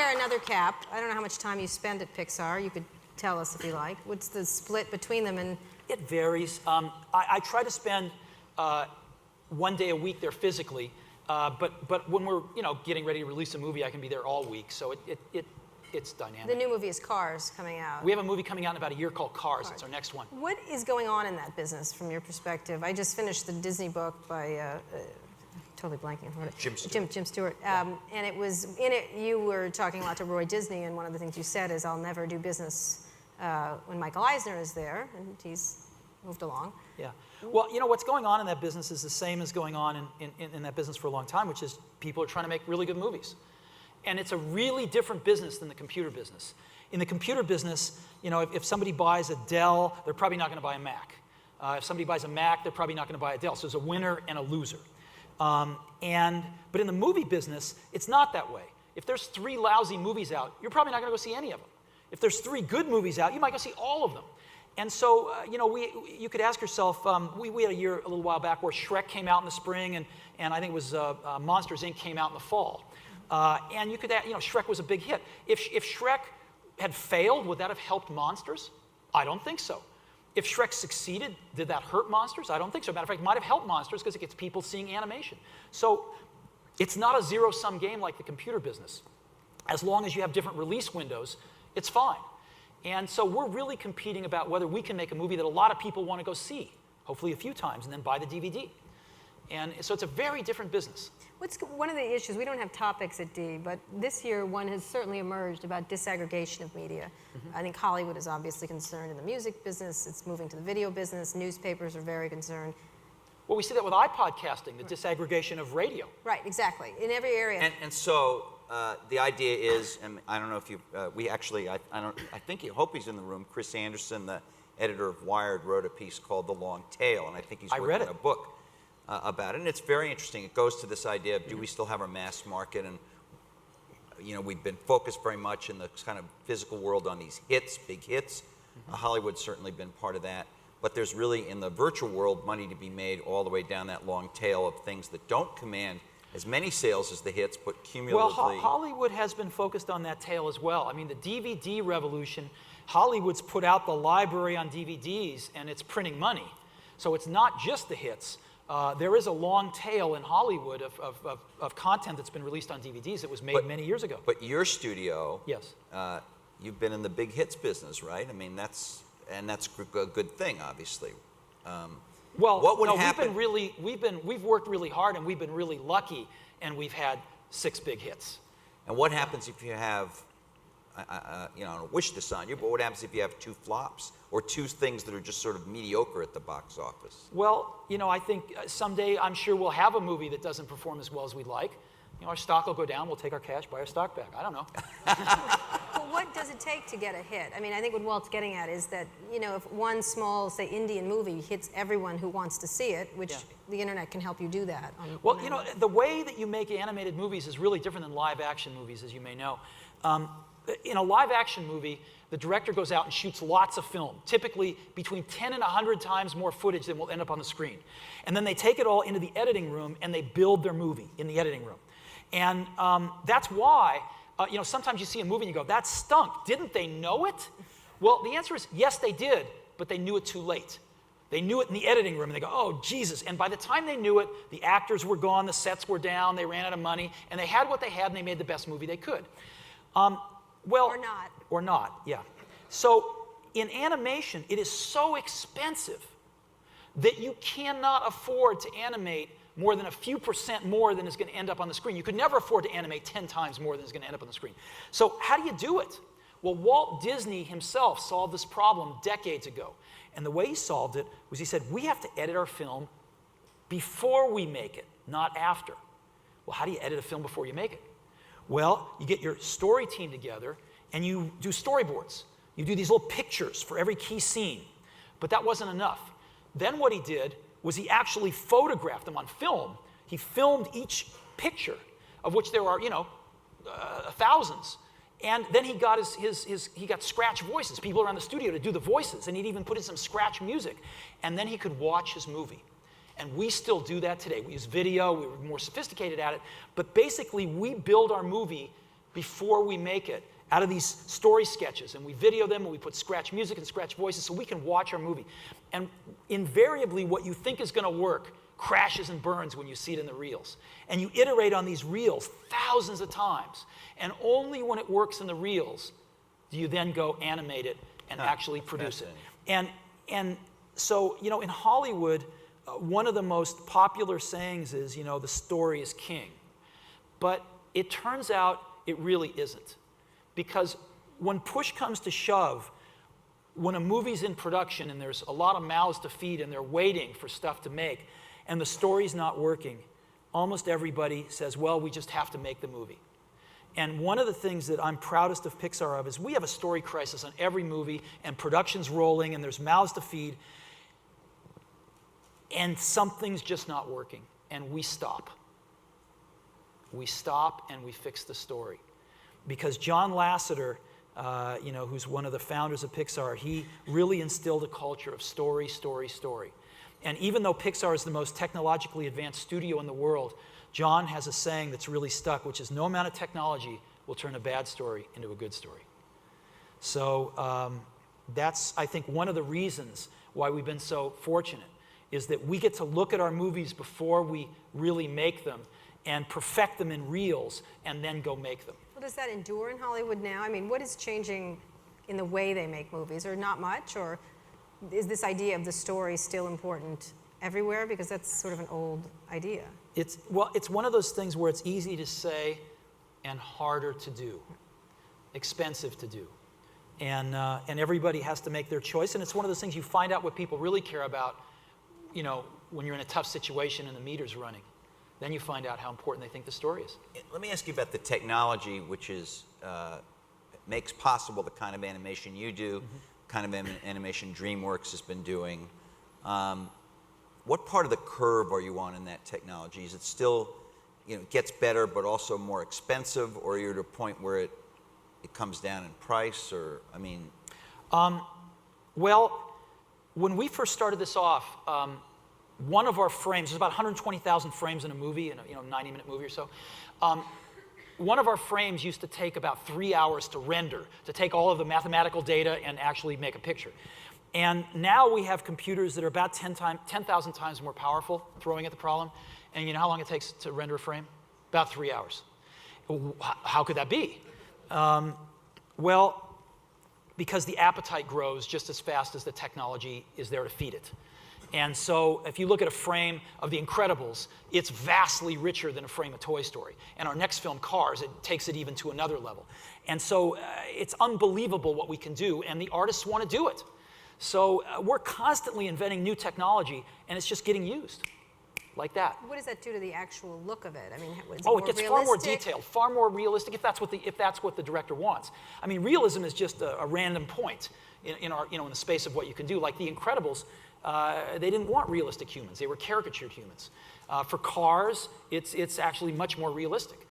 wear another cap. I don't know how much time you spend at Pixar. You could tell us if you like. What's the split between them? And it varies. I try to spend 1 day a week there physically, but when we're getting ready to release a movie, I can be there all week. So it's dynamic. The new movie is Cars coming out. We have a movie coming out in about a year called Cars. It's our next one. What is going on in that business from your perspective? I just finished the Disney book by totally blanking on it. Jim Stewart. And it was in it. You were talking a lot to Roy Disney, and one of the things you said is, "I'll never do business when Michael Eisner is there," and he's moved along. Yeah. Well, what's going on in that business is the same as going on in that business for a long time, which is people are trying to make really good movies. And it's a really different business than the computer business. In the computer business, if somebody buys a Dell, they're probably not going to buy a Mac. If somebody buys a Mac, they're probably not going to buy a Dell. So there's a winner and a loser. But in the movie business, it's not that way. If there's 3 lousy movies out, you're probably not going to go see any of them. If there's 3 good movies out, you might go see all of them. And so, you could ask yourself, we had a little while back where Shrek came out in the spring, and I think it was Monsters, Inc. came out in the fall. And you could, Shrek was a big hit. If Shrek had failed, would that have helped Monsters? I don't think so. If Shrek succeeded, did that hurt Monsters? I don't think so. Matter of fact, it might have helped Monsters because it gets people seeing animation. So it's not a zero-sum game like the computer business. As long as you have different release windows, it's fine. And so we're really competing about whether we can make a movie that a lot of people want to go see, hopefully a few times, and then buy the DVD. And so it's a very different business. What's one of the issues? We don't have topics at D, but this year one has certainly emerged about disaggregation of media. I think Hollywood is obviously concerned in the music business. It's moving to the video business. Newspapers are very concerned. Well, we see that with iPodcasting, the disaggregation of radio. Right, exactly, in every area. And so the idea is, and I don't know if you, I think you hope he's in the room. Chris Anderson, the editor of Wired, wrote a piece called The Long Tail, and I think he's working on a book about it, and it's very interesting. It goes to this idea of, do we still have our mass market? And we've been focused very much in the kind of physical world on these hits, big hits. Hollywood's certainly been part of that, but there's really, in the virtual world, money to be made all the way down that long tail of things that don't command as many sales as the hits, but cumulatively. Well, Hollywood has been focused on that tail as well. I mean, the DVD revolution, Hollywood's put out the library on DVDs, and it's printing money. So it's not just the hits. There is a long tail in Hollywood of content that's been released on DVDs that was made many years ago. But your studio, yes, you've been in the big hits business, right? I mean, that's a good thing, obviously. Well, what would happen? We've worked really hard, and we've been really lucky, and we've had 6 big hits. And what happens if you have, I don't wish this on you, but what happens if you have 2 flops or 2 things that are just sort of mediocre at the box office? Well, I think someday I'm sure we'll have a movie that doesn't perform as well as we'd like. Our stock will go down. We'll take our cash, buy our stock back. I don't know. Well, what does it take to get a hit? I mean, I think what Walt's getting at is that, if one small, say, Indian movie hits everyone who wants to see it, which the internet can help you do that. Well, the way that you make animated movies is really different than live action movies, as you may know. In a live action movie, the director goes out and shoots lots of film, typically between 10 and 100 times more footage than will end up on the screen. And then they take it all into the editing room and they build their movie in the editing room. And that's why, sometimes you see a movie and you go, that stunk. Didn't they know it? Well, the answer is yes, they did, but they knew it too late. They knew it in the editing room, and they go, oh, Jesus. And by the time they knew it, the actors were gone, the sets were down, they ran out of money, and they had what they had, and they made the best movie they could. Well, or not. Or not, yeah. So in animation, it is so expensive that you cannot afford to animate more than a few % more than is going to end up on the screen. You could never afford to animate 10 times more than is going to end up on the screen. So how do you do it? Well, Walt Disney himself solved this problem decades ago. And the way he solved it was he said, we have to edit our film before we make it, not after. Well, how do you edit a film before you make it? Well, you get your story team together and you do storyboards. You do these little pictures for every key scene. But that wasn't enough. Then what he did was he actually photographed them on film. He filmed each picture, of which there are, thousands. And then he got he got scratch voices, people around the studio to do the voices, and he'd even put in some scratch music. And then he could watch his movie. And we still do that today. We use video, we were more sophisticated at it, but basically we build our movie before we make it out of these story sketches, and we video them, and we put scratch music and scratch voices so we can watch our movie. And invariably, what you think is going to work crashes and burns when you see it in the reels. And you iterate on these reels thousands of times. And only when it works in the reels do you then go animate it and actually produce it. And so, you know, in Hollywood, one of the most popular sayings is, you know, the story is king. But it turns out it really isn't. Because when push comes to shove, when a movie's in production and there's a lot of mouths to feed and they're waiting for stuff to make, and the story's not working, almost everybody says, well, we just have to make the movie. And one of the things that I'm proudest of Pixar of is we have a story crisis on every movie, and production's rolling, and there's mouths to feed, and something's just not working, and we stop. We stop and we fix the story. Because John Lasseter, you know, who's one of the founders of Pixar, he really instilled a culture of story, story, story. And even though Pixar is the most technologically advanced studio in the world, John has a saying that's really stuck, which is no amount of technology will turn a bad story into a good story. So that's, I think, one of the reasons why we've been so fortunate, is that we get to look at our movies before we really make them and perfect them in reels and then go make them. Well, does that endure in Hollywood now? I mean, what is changing in the way they make movies, or not much? Or is this idea of the story still important everywhere? Because that's sort of an old idea. It's one of those things where it's easy to say and harder to do, expensive to do. And everybody has to make their choice. And it's one of those things you find out what people really care about, you know, when you're in a tough situation and the meter's running. Then you find out how important they think the story is. Let me ask you about the technology which is makes possible the kind of animation you do, kind of animation DreamWorks has been doing. What part of the curve are you on in that technology? Is it still, you know, it gets better but also more expensive, or you're at a point where it comes down in price, or, I mean? Well, when we first started this off, one of our frames, there's about 120,000 frames in a movie, in a 90-minute movie or so. One of our frames used to take about 3 hours to render, to take all of the mathematical data and actually make a picture. And now we have computers that are about 10,000 times more powerful, throwing at the problem. And you know how long it takes to render a frame? About 3 hours. How could that be? Well, because the appetite grows just as fast as the technology is there to feed it. And so if you look at a frame of The Incredibles, it's vastly richer than a frame of Toy Story. And our next film, Cars, it takes it even to another level. And so it's unbelievable what we can do, and the artists want to do it. So we're constantly inventing new technology, and it's just getting used like that. What does that do to the actual look of it? I mean, is it more gets realistic? far more detailed, far more realistic, if that's what the director wants. I mean, realism is just a random point in the space of what you can do. Like The Incredibles, they didn't want realistic humans; they were caricatured humans. For Cars, it's actually much more realistic.